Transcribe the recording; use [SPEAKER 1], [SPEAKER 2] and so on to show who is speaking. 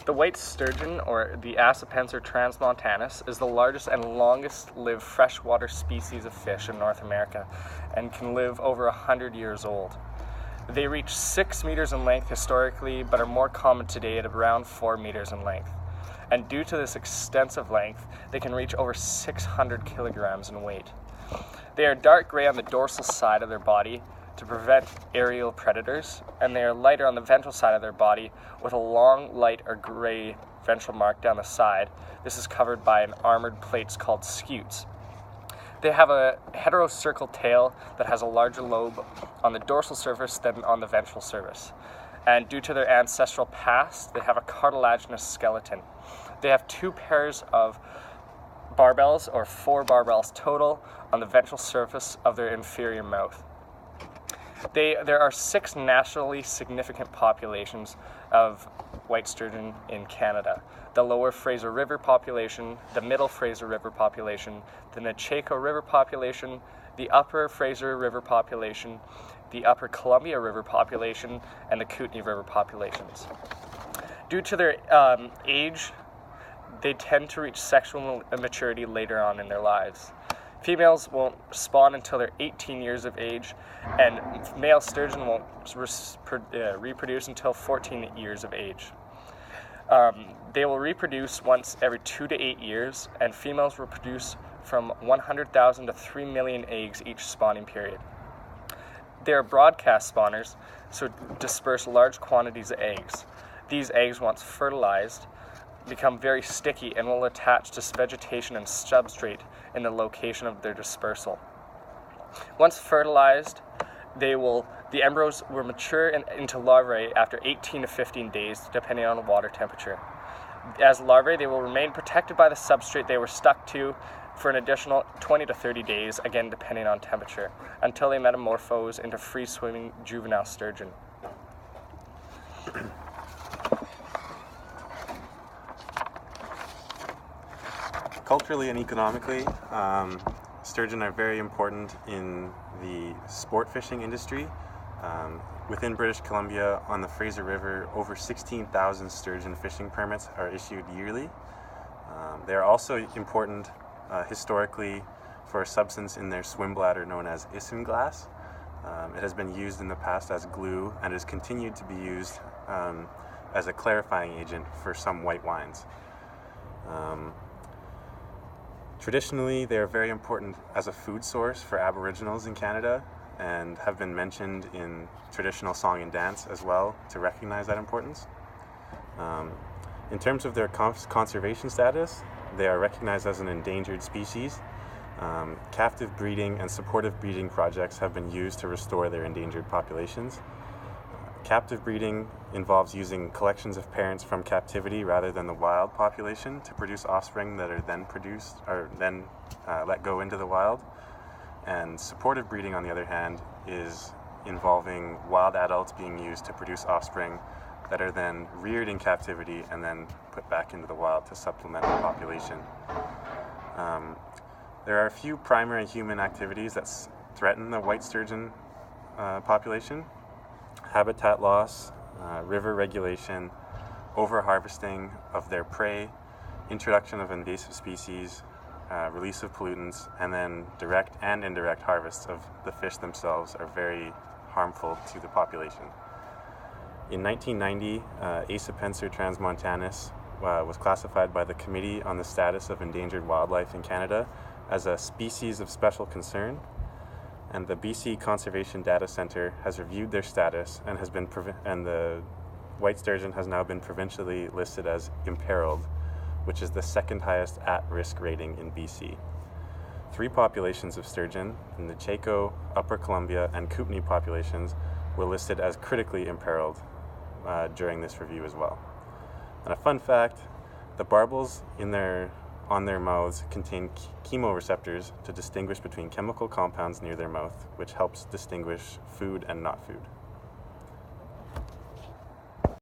[SPEAKER 1] The white sturgeon, or the Acipenser transmontanus, is the largest and longest-lived freshwater species of fish in North America and can live over 100 years old. They reach 6 meters in length historically, but are more common today at around 4 meters in length. And due to this extensive length, they can reach over 600 kilograms in weight. They are dark gray on the dorsal side of their body to prevent aerial predators, and they are lighter on the ventral side of their body with a long light or gray ventral mark down the side. This is covered by an armored plates called scutes. They have a heterocircle tail that has a larger lobe on the dorsal surface than on the ventral surface. And due to their ancestral past, they have a cartilaginous skeleton. They have 2 pairs of barbels, or 4 barbels total, on the ventral surface of their inferior mouth. There are 6 nationally significant populations of white sturgeon in Canada. The Lower Fraser River population, the Middle Fraser River population, the Nechaco River population, the Upper Fraser River population, the Upper Columbia River population, and the Kootenay River populations. Due to their age, they tend to reach sexual maturity later on in their lives. Females won't spawn until they're 18 years of age, and male sturgeon won't reproduce until 14 years of age. They will reproduce once every 2 to 8 years, and females will produce from 100,000 to 3 million eggs each spawning period. They are broadcast spawners, so disperse large quantities of eggs. These eggs, once fertilized, become very sticky and will attach to vegetation and substrate in the location of their dispersal. Once fertilized, the embryos will mature into larvae after 18 to 15 days, depending on the water temperature. As larvae, they will remain protected by the substrate they were stuck to for an additional 20 to 30 days, again depending on temperature, until they metamorphose into free-swimming juvenile sturgeon.
[SPEAKER 2] Culturally and economically, sturgeon are very important in the sport fishing industry. Within British Columbia, on the Fraser River, over 16,000 sturgeon fishing permits are issued yearly. They are also important historically for a substance in their swim bladder known as isinglass. It has been used in the past as glue and is continued to be used as a clarifying agent for some white wines. Traditionally, they are very important as a food source for Aboriginals in Canada and have been mentioned in traditional song and dance as well to recognize that importance. In terms of their conservation status, they are recognized as an endangered species. Captive breeding and supportive breeding projects have been used to restore their endangered populations. Captive breeding involves using collections of parents from captivity rather than the wild population to produce offspring that are then let go into the wild. And supportive breeding, on the other hand, is involving wild adults being used to produce offspring that are then reared in captivity and then put back into the wild to supplement the population. There are a few primary human activities that threaten the white sturgeon population: habitat loss, river regulation, over-harvesting of their prey, introduction of invasive species, release of pollutants, and then direct and indirect harvests of the fish themselves are very harmful to the population. In 1990, Acipenser transmontanus was classified by the Committee on the Status of Endangered Wildlife in Canada as a species of special concern, and the BC Conservation Data Centre has reviewed their status and the white sturgeon has now been provincially listed as imperiled, which is the second highest at-risk rating in BC. 3 populations of sturgeon, in the Nechaco, Upper Columbia, and Kootenay populations, were listed as critically imperiled during this review as well. And a fun fact, the barbels on their mouths contain chemoreceptors to distinguish between chemical compounds near their mouth, which helps distinguish food and not food.